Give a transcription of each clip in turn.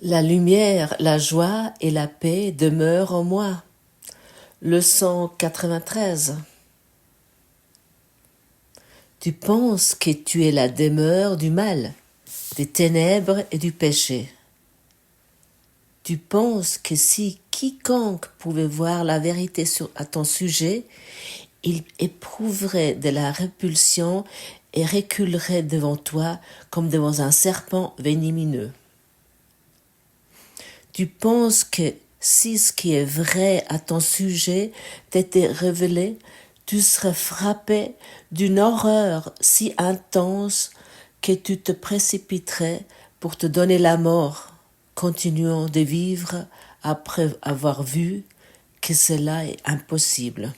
La lumière, la joie et la paix demeurent en moi. Leçon 93. Tu penses que tu es la demeure du mal, des ténèbres et du péché. Tu penses que si quiconque pouvait voir la vérité à ton sujet, il éprouverait de la répulsion et reculerait devant toi comme devant un serpent venimeux. Tu penses que si ce qui est vrai à ton sujet t'était révélé, tu serais frappé d'une horreur si intense que tu te précipiterais pour te donner la mort, continuant de vivre après avoir vu que cela est impossible.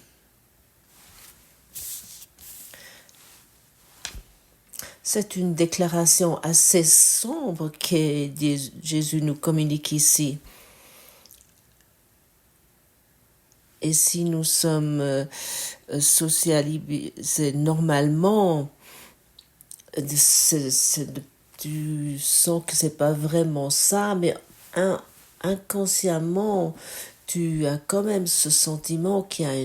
C'est une déclaration assez sombre que Jésus nous communique ici. Et si nous sommes socialisés normalement, tu sens que c'est pas vraiment ça, mais inconsciemment, tu as quand même ce sentiment qu'il y a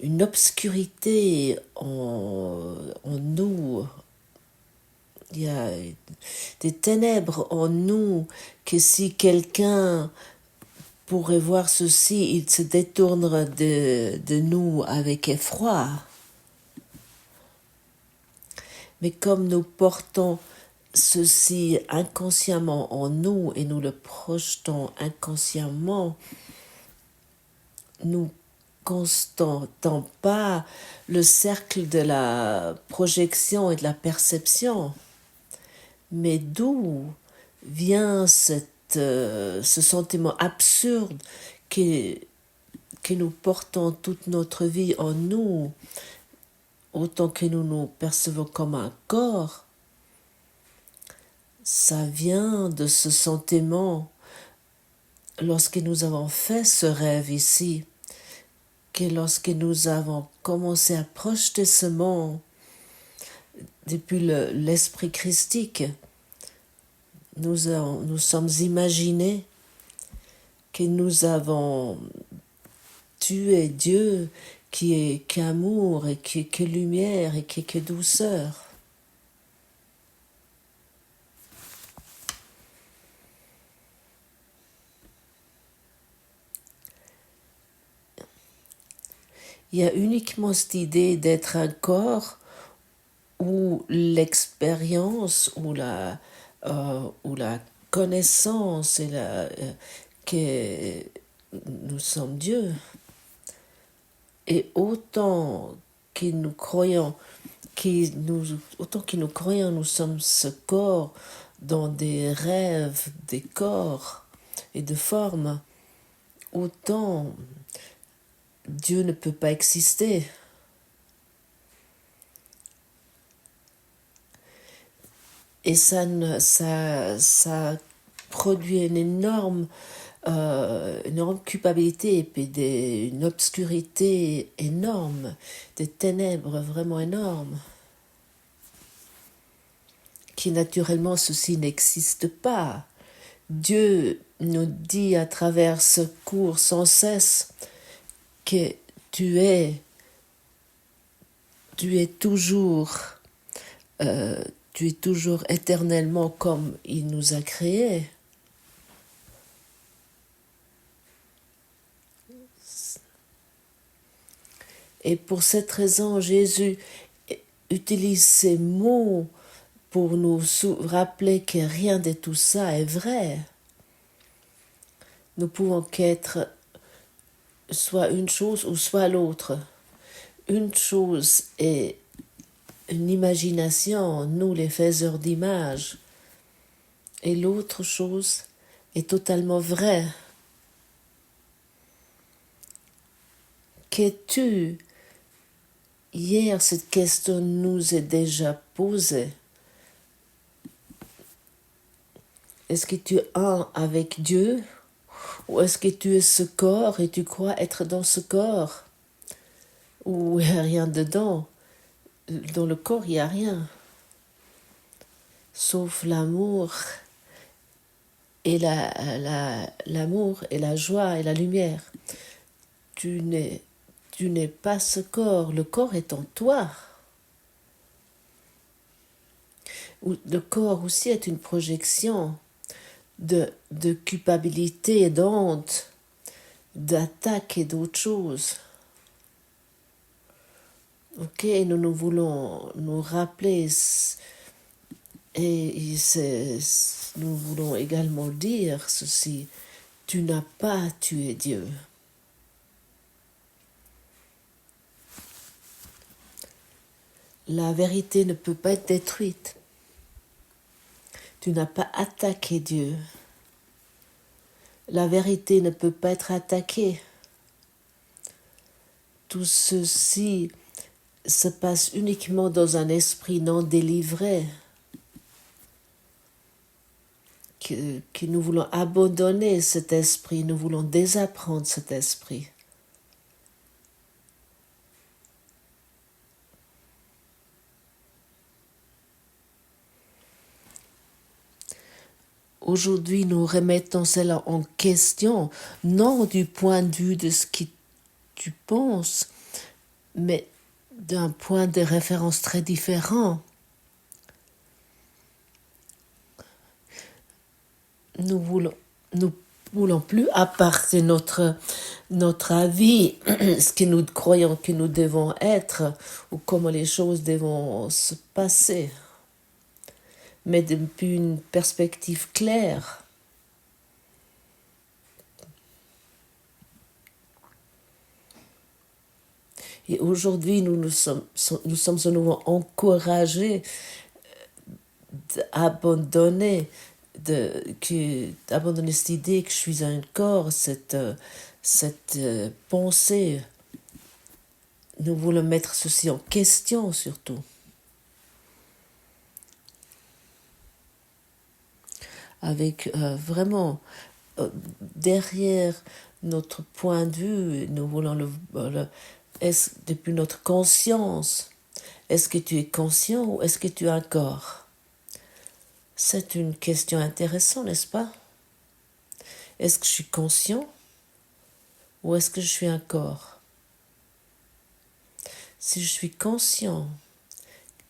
une obscurité en nous. Il y a des ténèbres en nous que si quelqu'un pourrait voir ceci, il se détournerait de nous avec effroi. Mais comme nous portons ceci inconsciemment en nous et nous le projetons inconsciemment, nous constatons pas le cercle de la projection et de la perception. Mais d'où vient ce sentiment absurde que nous portons toute notre vie en nous, autant que nous nous percevons comme un corps? Ça vient de ce sentiment lorsque nous avons fait ce rêve ici, que lorsque nous avons commencé à projeter ce monde depuis l'esprit christique, nous sommes imaginés que nous avons tué Dieu qui est amour et qui est lumière et qui est douceur. Il y a uniquement cette idée d'être un corps où l'expérience, où la connaissance et que nous sommes Dieu. Et autant que nous croyons, nous sommes ce corps dans des rêves, des corps et de formes, autant Dieu ne peut pas exister. Et ça produit une énorme culpabilité et puis une obscurité énorme, des ténèbres vraiment énormes, qui naturellement ceci n'existe pas. Dieu nous dit à travers ce cours sans cesse que tu es toujours éternellement comme il nous a créés. Et pour cette raison, Jésus utilise ces mots pour nous rappeler que rien de tout ça est vrai. Nous pouvons qu'être soit une chose ou soit l'autre. Une chose est une imagination, nous les faiseurs d'images, et l'autre chose est totalement vraie. Qu'es-tu? Hier, cette question nous est déjà posée. Est-ce que tu es un avec Dieu? Ou est-ce que tu es ce corps et tu crois être dans ce corps? Ou il n'y a rien dedans? Dans le corps, il n'y a rien. Sauf l'amour et l'amour et la joie et la lumière. Tu n'es pas ce corps, le corps est en toi. Le corps aussi est une projection de culpabilité et d'honte, d'attaque et d'autres choses. Ok, nous voulons nous rappeler et nous voulons également dire ceci, tu n'as pas tué Dieu. La vérité ne peut pas être détruite. Tu n'as pas attaqué Dieu. La vérité ne peut pas être attaquée. Tout ceci se passe uniquement dans un esprit non délivré, que nous voulons abandonner cet esprit, nous voulons désapprendre cet esprit. Aujourd'hui, nous remettons cela en question, non du point de vue de ce que tu penses, mais d'un point de référence très différent. Nous voulons plus apporter notre avis, ce que nous croyons que nous devons être ou comment les choses devront se passer, mais depuis une perspective claire. Et aujourd'hui, nous sommes à nouveau encouragés d'abandonner cette idée que je suis un corps, cette pensée. Nous voulons mettre ceci en question surtout. Avec vraiment derrière notre point de vue, nous voulons depuis notre conscience. Est-ce que tu es conscient ou est-ce que tu es un corps? C'est une question intéressante, n'est-ce pas? Est-ce que je suis conscient ou est-ce que je suis un corps? Si je suis conscient,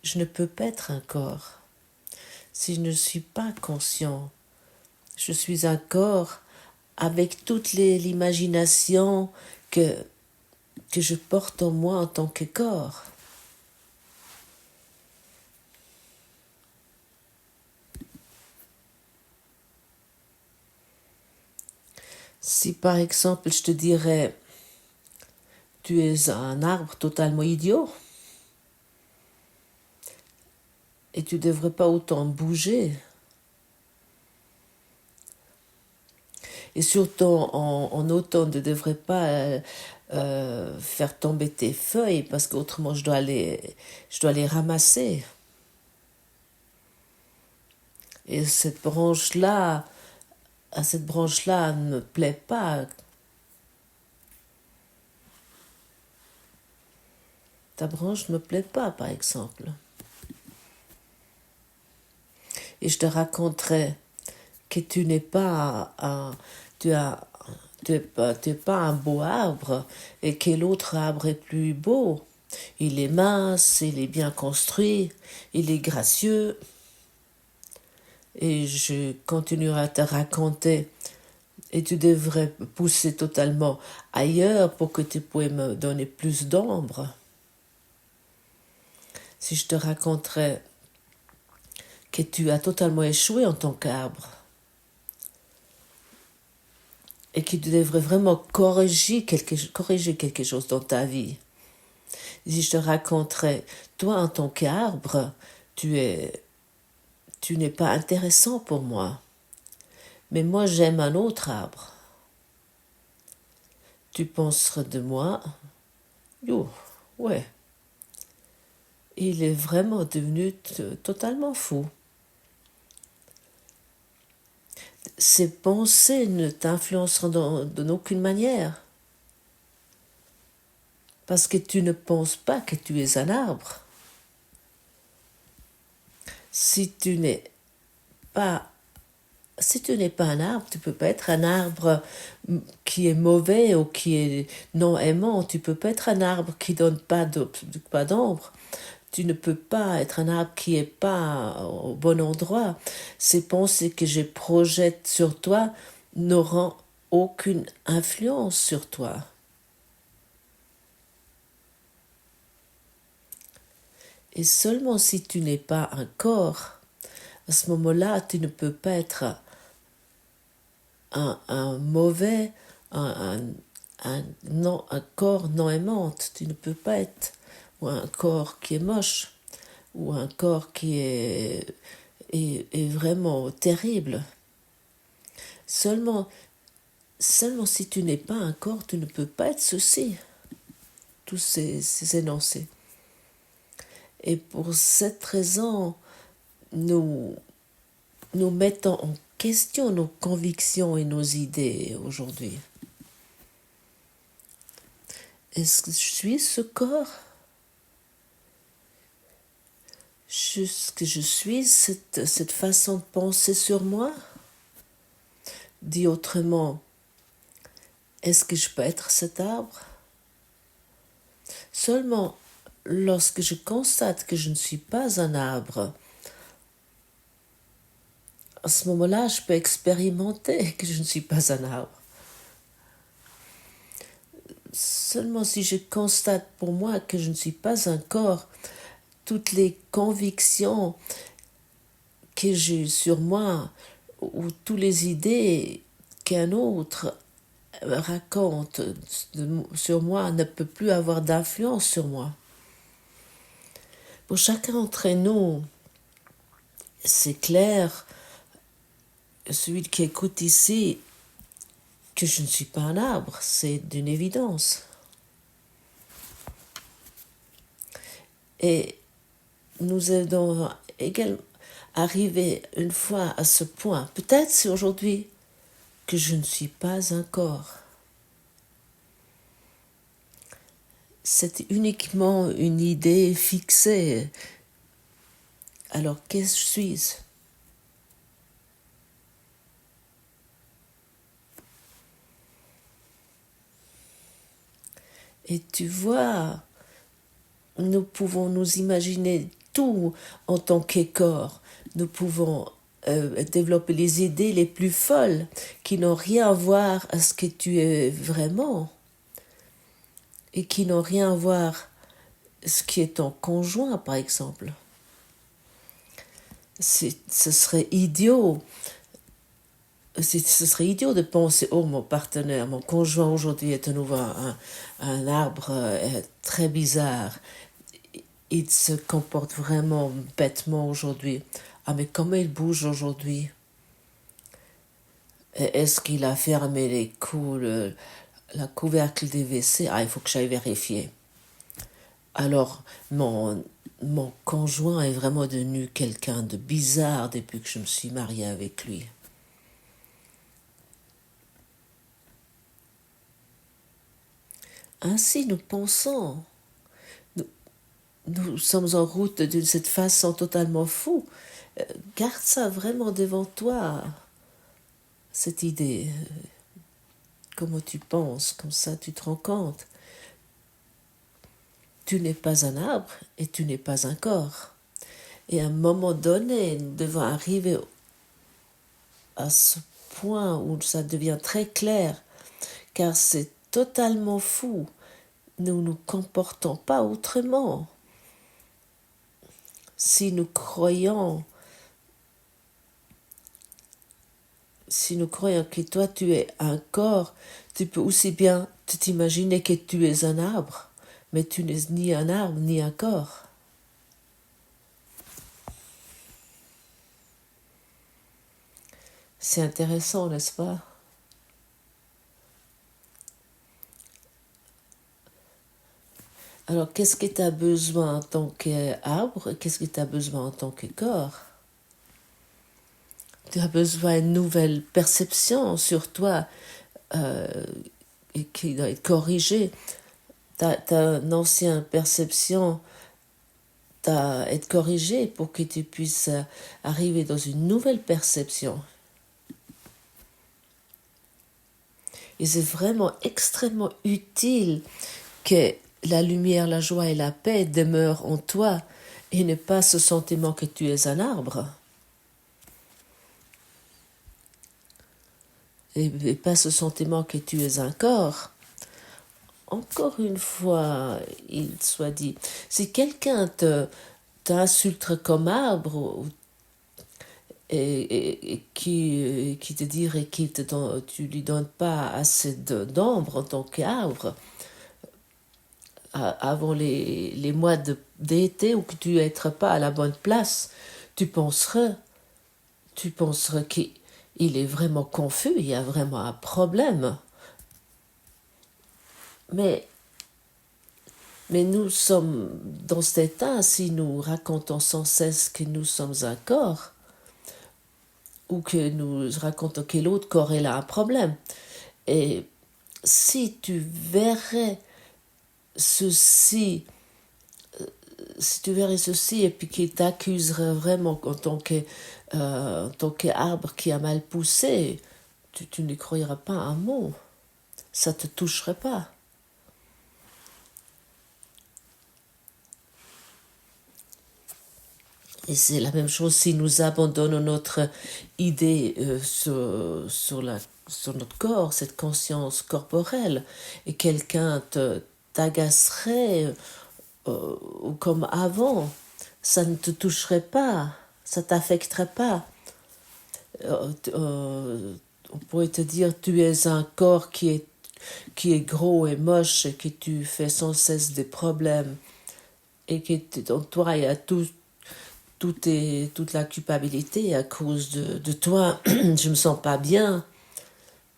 je ne peux pas être un corps. Si je ne suis pas conscient, je suis un corps avec toute l'imagination que je porte en moi en tant que corps. Si par exemple je te dirais, tu es un arbre totalement idiot et tu ne devrais pas autant bouger, et surtout en automne, tu ne devrais pas faire tomber tes feuilles parce qu'autrement je dois les ramasser. Et cette branche-là ne me plaît pas. Ta branche ne me plaît pas, par exemple. Et je te raconterai que tu n'es pas tu es pas un beau arbre et que l'autre arbre est plus beau. Il est mince, il est bien construit, il est gracieux. Et je continuerai à te raconter. Et tu devrais pousser totalement ailleurs pour que tu puisses me donner plus d'ombre. Si je te raconterais que tu as totalement échoué en tant qu'arbre et que tu devrais vraiment corriger quelque chose dans ta vie. Si je te raconterais, toi en tant qu'arbre, tu n'es pas intéressant pour moi. Mais moi j'aime un autre arbre. Tu penserais de moi, yo, ouais. Il est vraiment devenu totalement fou. Ces pensées ne t'influenceront de aucune manière. Parce que tu ne penses pas que tu es un arbre. Si tu n'es pas si tu n'es pas un arbre, tu peux pas être un arbre qui est mauvais ou qui est non aimant. Tu peux pas être un arbre qui donne pas d'ombre. Tu ne peux pas être un arbre qui est pas au bon endroit. Ces pensées que je projette sur toi n'auront aucune influence sur toi. Et seulement si tu n'es pas un corps, à ce moment-là, tu ne peux pas être un mauvais, un corps non aimant. Tu ne peux pas être ou un corps qui est moche ou un corps qui est vraiment terrible. Seulement si tu n'es pas un corps, tu ne peux pas être ceci. Tous ces énoncés. Et pour cette raison, nous mettons en question nos convictions et nos idées aujourd'hui. Est-ce que je suis ce corps? Est-ce que je suis cette façon de penser sur moi? Dit autrement, est-ce que je peux être cet arbre? Seulement lorsque je constate que je ne suis pas un arbre, à ce moment-là, je peux expérimenter que je ne suis pas un arbre. Seulement si je constate pour moi que je ne suis pas un corps, toutes les convictions que j'ai sur moi ou toutes les idées qu'un autre raconte sur moi ne peut plus avoir d'influence sur moi. Pour chacun d'entre nous, c'est clair, celui qui écoute ici, que je ne suis pas un arbre, c'est d'une évidence. Et nous devons également arriver une fois à ce point. Peut-être c'est aujourd'hui que je ne suis pas un corps. C'est uniquement une idée fixée. Alors qu'est-ce que je suis? Et tu vois, nous pouvons nous imaginer tout en tant que corps. Nous pouvons développer les idées les plus folles qui n'ont rien à voir à ce que tu es vraiment et qui n'ont rien à voir à ce qui est ton conjoint, par exemple. Ce serait idiot. Ce serait idiot de penser, oh, mon partenaire, mon conjoint aujourd'hui est à nouveau un arbre très bizarre. Il se comporte vraiment bêtement aujourd'hui. Ah, mais comment il bouge aujourd'hui? Est-ce qu'il a fermé la couvercle des WC? Ah, il faut que j'aille vérifier. Alors, mon conjoint est vraiment devenu quelqu'un de bizarre depuis que je me suis mariée avec lui. Ainsi, nous pensons. Nous sommes en route d'une cette façon totalement fou. Garde ça vraiment devant toi, cette idée. Comment tu penses, comme ça tu te rends compte. Tu n'es pas un arbre et tu n'es pas un corps. Et à un moment donné, nous devons arriver à ce point où ça devient très clair, car c'est totalement fou. Nous ne nous comportons pas autrement. Si nous croyons que toi tu es un corps, tu peux aussi bien t'imaginer que tu es un arbre, mais tu n'es ni un arbre ni un corps. C'est intéressant, n'est-ce pas? Alors, qu'est-ce que tu as besoin en tant qu'arbre et qu'est-ce que tu as besoin en tant que corps? Tu as besoin d'une nouvelle perception sur toi et qui doit être corrigée. Ta ancienne perception doit être corrigée pour que tu puisses arriver dans une nouvelle perception. Et c'est vraiment extrêmement utile que la lumière, la joie et la paix demeurent en toi et ne pas ce sentiment que tu es un arbre. Et pas ce sentiment que tu es un corps. Encore une fois, il soit dit, si quelqu'un t'insulte comme arbre et qui te dirait que tu lui donnes pas assez d'ombre en tant qu'arbre, avant les mois d'été où que tu n'être pas à la bonne place, tu penserais qu'il est vraiment confus, il y a vraiment un problème. Mais nous sommes dans cet état si nous racontons sans cesse que nous sommes un corps ou que nous racontons que l'autre corps est là un problème. Et si tu verrais ceci, et puis qu'il t'accuserait vraiment en tant qu'arbre qui a mal poussé, tu ne croiras pas un mot. Ça ne te toucherait pas. Et c'est la même chose si nous abandonnons notre idée sur notre corps, cette conscience corporelle, et quelqu'un t'agacerait comme avant, ça ne te toucherait pas, ça t'affecterait pas. On pourrait te dire tu es un corps qui est gros et moche et que tu fais sans cesse des problèmes et que en toi il y a toute la culpabilité à cause de toi. Je me sens pas bien.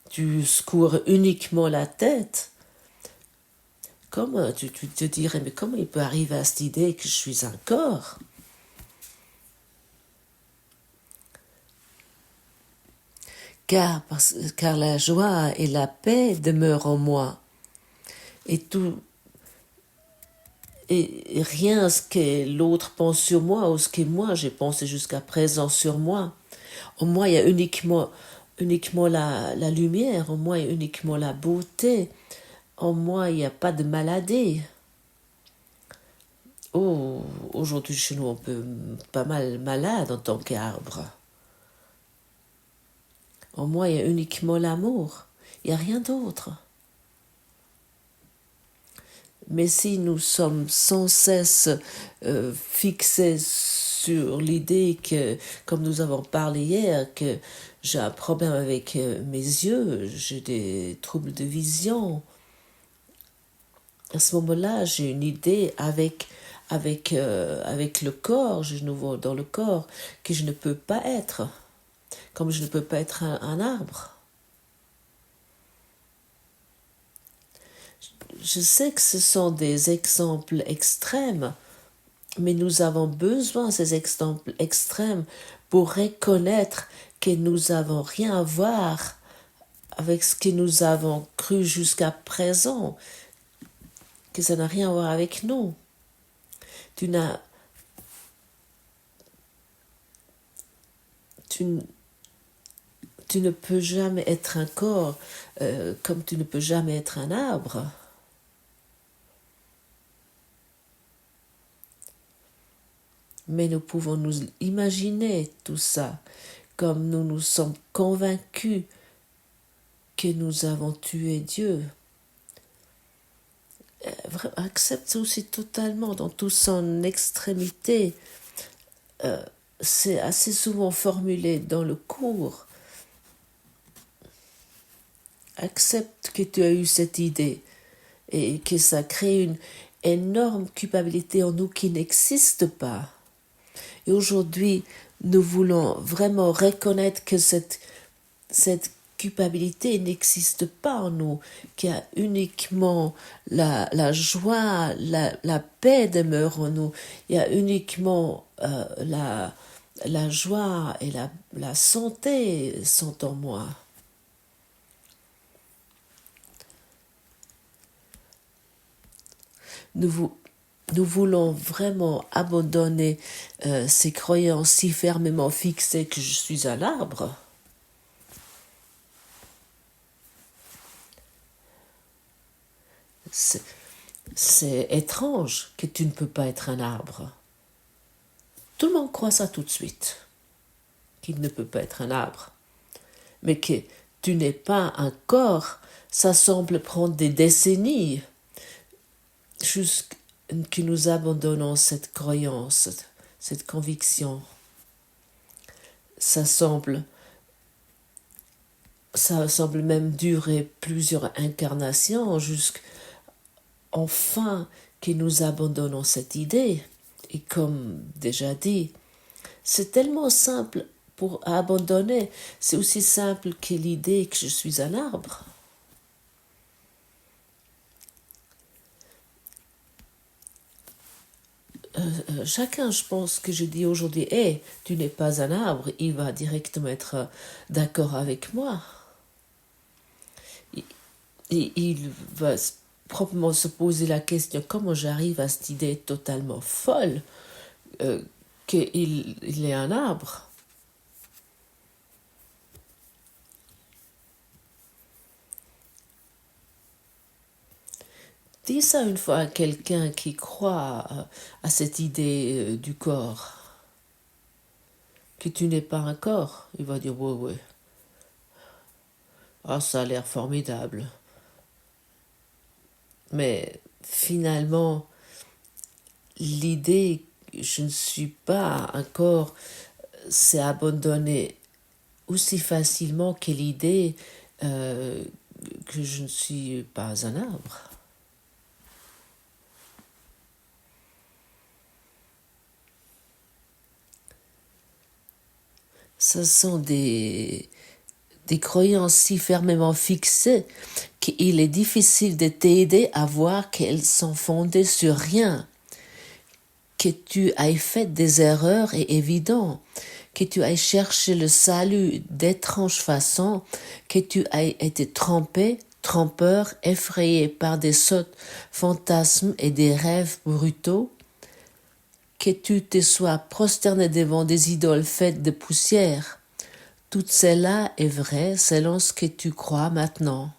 Tu secoues uniquement la tête. Comment tu te dirais, mais comment il peut arriver à cette idée que je suis un corps? Car la joie et la paix demeurent en moi. Et rien ce que l'autre pense sur moi ou ce que moi j'ai pensé jusqu'à présent sur moi. En moi, il y a uniquement la lumière. En moi, il y a uniquement la beauté. En moi, il n'y a pas de maladie. Oh, aujourd'hui, chez nous, on peut pas mal malade en tant qu'arbre. En moi, il y a uniquement l'amour. Il n'y a rien d'autre. Mais si nous sommes sans cesse fixés sur l'idée que, comme nous avons parlé hier, que j'ai un problème avec mes yeux, j'ai des troubles de vision, à ce moment-là, j'ai une idée avec le corps, je nouveau dans le corps, que je ne peux pas être, comme je ne peux pas être un arbre. Je sais que ce sont des exemples extrêmes, mais nous avons besoin de ces exemples extrêmes pour reconnaître que nous n'avons rien à voir avec ce que nous avons cru jusqu'à présent, que ça n'a rien à voir avec nous. Tu ne peux jamais être un corps comme tu ne peux jamais être un arbre. Mais nous pouvons nous imaginer tout ça comme nous nous sommes convaincus que nous avons tué Dieu. Accepte aussi totalement dans toute son extrémité. C'est assez souvent formulé dans le cours. Accepte que tu as eu cette idée et que ça crée une énorme culpabilité en nous qui n'existe pas. Et aujourd'hui, nous voulons vraiment reconnaître que cette culpabilité n'existe pas en nous, qu'il y a uniquement la joie, la paix demeure en nous. Il y a uniquement la joie et la santé sont en moi. Nous voulons vraiment abandonner ces croyances si fermement fixées que je suis un arbre. c'est étrange que tu ne peux pas être un arbre. Tout le monde croit ça tout de suite, qu'il ne peut pas être un arbre. Mais que tu n'es pas un corps, ça semble prendre des décennies jusqu'à que nous abandonnons cette croyance, cette conviction. Ça semble même durer plusieurs incarnations jusqu'enfin que nous abandonnons cette idée. Et comme déjà dit, c'est tellement simple pour abandonner, c'est aussi simple que l'idée que je suis un arbre. Chacun, je pense que je dis aujourd'hui, hey, tu n'es pas un arbre, il va directement être d'accord avec moi. Il va proprement se poser la question, comment j'arrive à cette idée totalement folle qu'il est un arbre. Dis ça une fois à quelqu'un qui croit à cette idée du corps, que tu n'es pas un corps. Il va dire, ouais. Ah, ça a l'air formidable. Mais finalement, l'idée je ne suis pas un corps, c'est abandonné aussi facilement que l'idée que je ne suis pas un arbre. Ce sont des croyances si fermement fixées qu'il est difficile de t'aider à voir qu'elles sont fondées sur rien. Que tu aies fait des erreurs est évident, que tu aies cherché le salut d'étranges façons, que tu aies été trompeur, effrayé par des sots fantasmes et des rêves brutaux, que tu te sois prosterné devant des idoles faites de poussière. Tout cela est vrai selon ce que tu crois maintenant.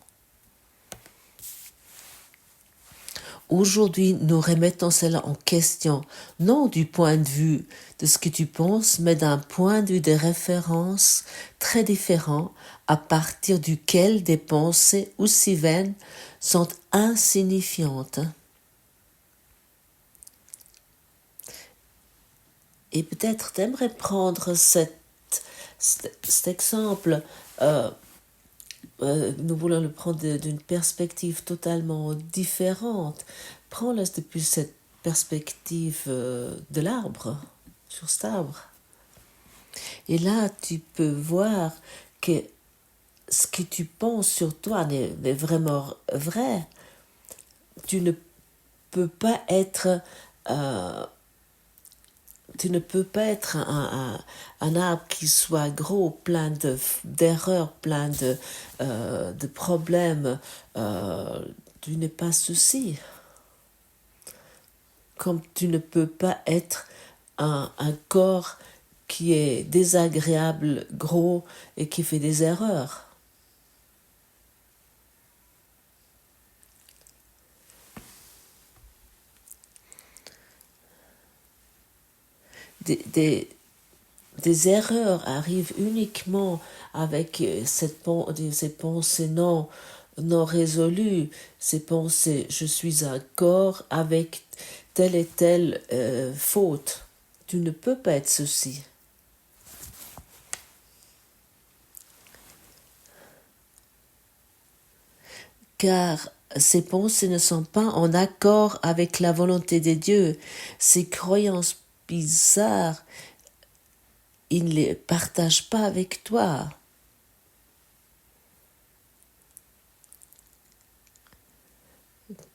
Aujourd'hui, nous remettons cela en question, non du point de vue de ce que tu penses, mais d'un point de vue de référence très différent, à partir duquel des pensées aussi vaines sont insignifiantes. Et peut-être t'aimerais prendre cet exemple, nous voulons le prendre d'une perspective totalement différente. Prends-le depuis cette perspective de l'arbre, sur cet arbre. Et là, tu peux voir que ce que tu penses sur toi n'est vraiment vrai. Tu ne peux pas être un arbre qui soit gros, plein d'erreurs, plein de problèmes. Tu n'es pas ceci. Comme tu ne peux pas être un corps qui est désagréable, gros et qui fait des erreurs. Des erreurs arrivent uniquement avec ces pensées non résolues, ces pensées je suis un corps avec telle et telle faute. Tu ne peux pas être ceci. Car ces pensées ne sont pas en accord avec la volonté de Dieu. Ces croyances bizarres, il ne les partage pas avec toi.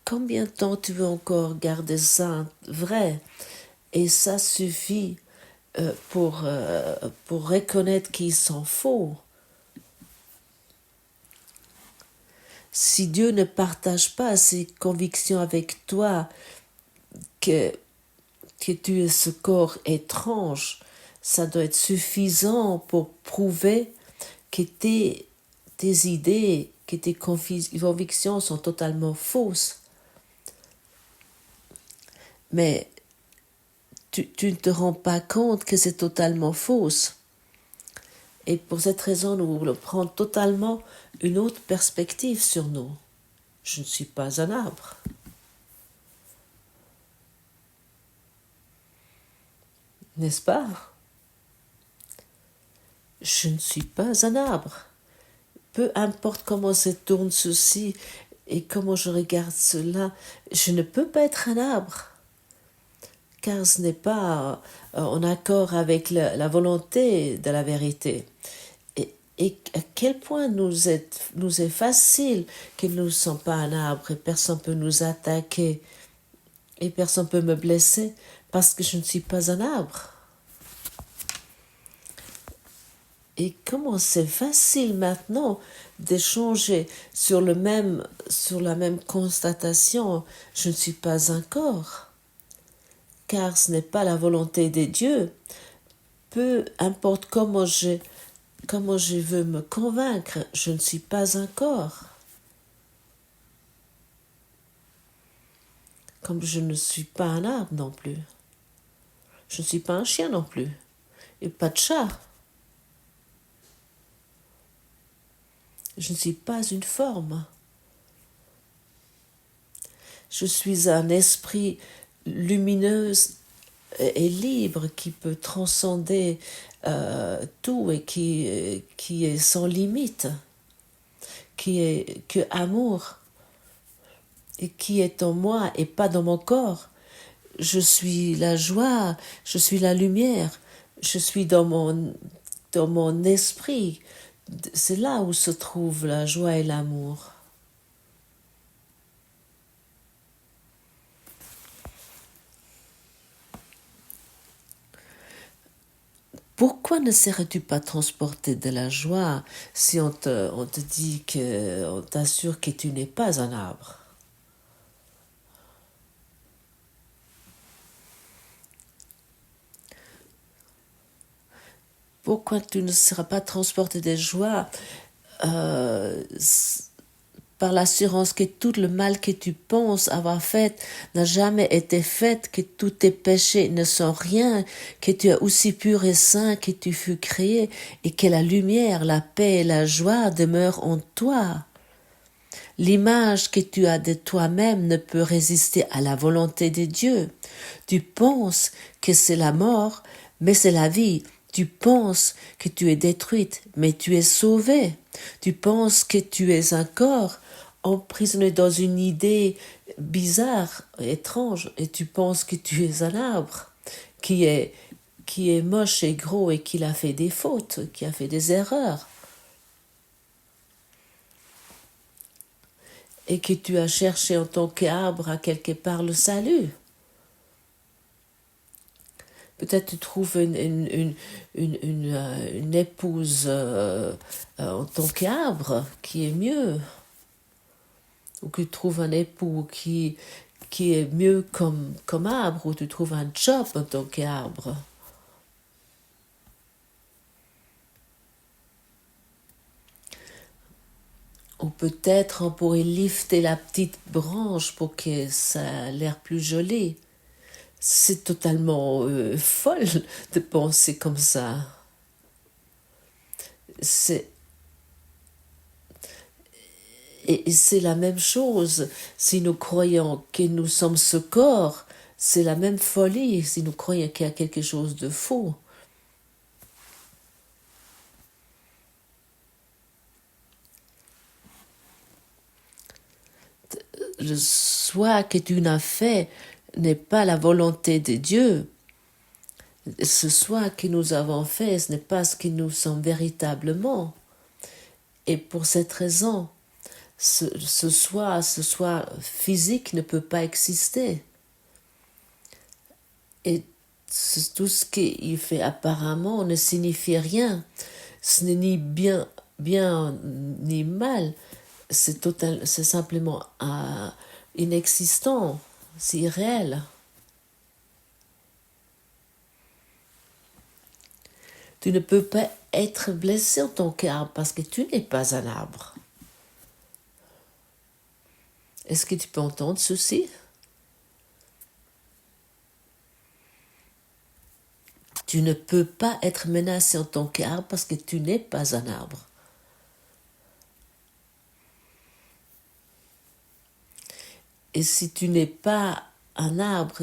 Combien de temps tu veux encore garder ça vrai? Et ça suffit pour reconnaître qu'ils sont faux. Si Dieu ne partage pas ses convictions avec toi, que tu es ce corps étrange, ça doit être suffisant pour prouver que tes idées, que tes convictions sont totalement fausses. mais tu ne te rends pas compte que c'est totalement fausse. Et pour cette raison, nous voulons prendre totalement une autre perspective sur nous. Je ne suis pas un arbre. N'est-ce pas? Je ne suis pas un arbre. Peu importe comment se tourne ceci et comment je regarde cela, je ne peux pas être un arbre. Car ce n'est pas en accord avec la volonté de la vérité. Et à quel point nous est facile que nous ne sommes pas un arbre et personne ne peut nous attaquer et personne ne peut me blesser parce que je ne suis pas un arbre. Et comment c'est facile maintenant d'échanger sur la même constatation, je ne suis pas un corps. Car ce n'est pas la volonté de Dieu. Peu importe comment je veux me convaincre, je ne suis pas un corps. Comme je ne suis pas un arbre non plus. Je ne suis pas un chien non plus. Et pas de chat. Je ne suis pas une forme. Je suis un esprit lumineux et libre qui peut transcender tout et qui est sans limite, qui est que amour et qui est en moi et pas dans mon corps. Je suis la joie, je suis la lumière, je suis dans mon esprit. C'est là où se trouve la joie et l'amour. Pourquoi ne serais-tu pas transporté de la joie si on te dit on t'assure que tu n'es pas un arbre? Pourquoi tu ne seras pas transporté de joie par l'assurance que tout le mal que tu penses avoir fait n'a jamais été fait, que tous tes péchés ne sont rien, que tu es aussi pur et saint que tu fus créé, et que la lumière, la paix et la joie demeurent en toi. L'image que tu as de toi-même ne peut résister à la volonté de Dieu. Tu penses que c'est la mort, mais c'est la vie. Tu penses que tu es détruite, mais tu es sauvée. Tu penses que tu es un corps emprisonné dans une idée bizarre, étrange, et tu penses que tu es un arbre qui est moche et gros et qui a fait des fautes, qui a fait des erreurs. Et que tu as cherché en tant qu'arbre à quelque part le salut. Peut-être tu trouves une épouse en tant qu'arbre qui est mieux. Ou que tu trouves un époux qui est mieux comme arbre, ou tu trouves un job en tant qu'arbre. Ou peut-être on pourrait lifter la petite branche pour que ça ait l'air plus joli. C'est totalement folle de penser comme ça. Et c'est la même chose si nous croyons que nous sommes ce corps. C'est la même folie si nous croyons qu'il y a quelque chose de faux. Le choix que tu n'as fait n'est pas la volonté de Dieu. Ce choix que nous avons fait, ce n'est pas ce que nous sommes véritablement. Et pour cette raison, ce choix physique ne peut pas exister. Et tout ce qu'il fait apparemment ne signifie rien. Ce n'est ni bien ni mal. C'est simplement inexistant. C'est irréel. Tu ne peux pas être blessé en tant qu'arbre parce que tu n'es pas un arbre. Est-ce que tu peux entendre ceci? Tu ne peux pas être menacé en tant qu'arbre parce que tu n'es pas un arbre. Et si tu n'es pas un arbre,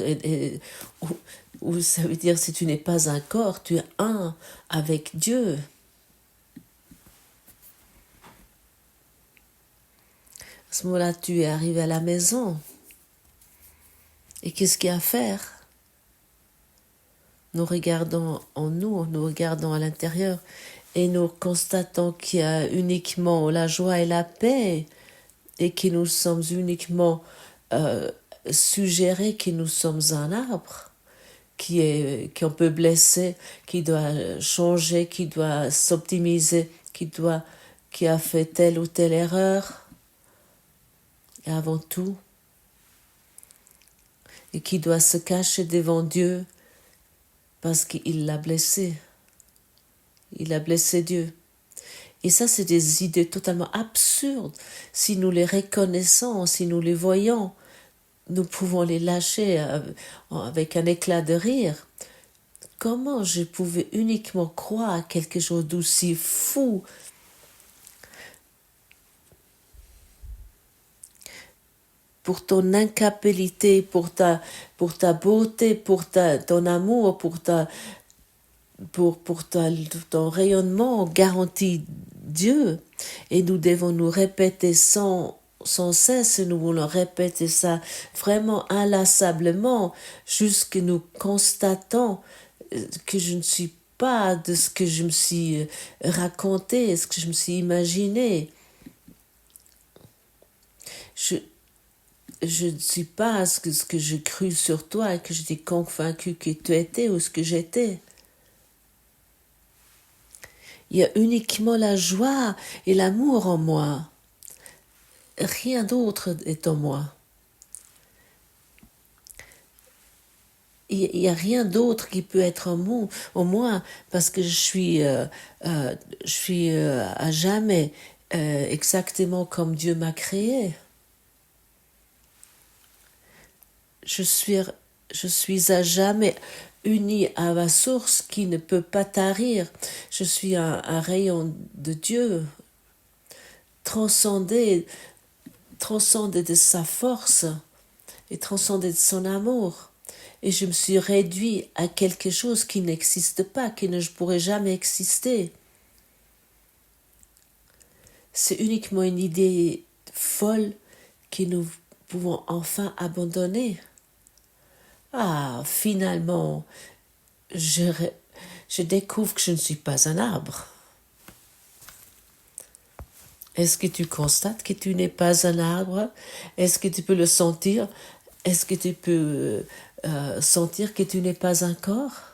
ou ça veut dire si tu n'es pas un corps, tu es un avec Dieu. À ce moment-là, tu es arrivé à la maison. Et qu'est-ce qu'il y a à faire? Nous regardons en nous, nous regardons à l'intérieur et nous constatons qu'il y a uniquement la joie et la paix et que nous sommes uniquement suggérés que nous sommes un arbre qu'on peut blesser, qui doit changer, qui doit s'optimiser, qui a fait telle ou telle erreur. Et avant tout, et qui doit se cacher devant Dieu parce qu'il l'a blessé. Il a blessé Dieu. Et ça, c'est des idées totalement absurdes. Si nous les reconnaissons, si nous les voyons, nous pouvons les lâcher avec un éclat de rire. Comment je pouvais uniquement croire à quelque chose d'aussi fou? Pour ton incapacité, pour ta beauté, pour ton amour, pour ton rayonnement, garantit Dieu. Et nous devons nous répéter sans cesse, nous voulons répéter ça vraiment inlassablement, jusque nous constatons que je ne suis pas de ce que je me suis raconté, ce que je me suis imaginé. Je ne suis pas ce que j'ai cru sur toi, que j'étais convaincu que tu étais ou ce que j'étais. Il y a uniquement la joie et l'amour en moi. Rien d'autre est en moi. Il n'y a rien d'autre qui peut être en moi parce que je suis à jamais exactement comme Dieu m'a créé. Je suis à jamais uni à ma source qui ne peut pas tarir. Je suis un rayon de Dieu, transcendé de sa force et transcendé de son amour. Et je me suis réduit à quelque chose qui n'existe pas, qui ne pourrait jamais exister. C'est uniquement une idée folle que nous pouvons enfin abandonner. Ah, finalement, je découvre que je ne suis pas un arbre. Est-ce que tu constates que tu n'es pas un arbre? Est-ce que tu peux le sentir? Est-ce que tu peux sentir que tu n'es pas un corps?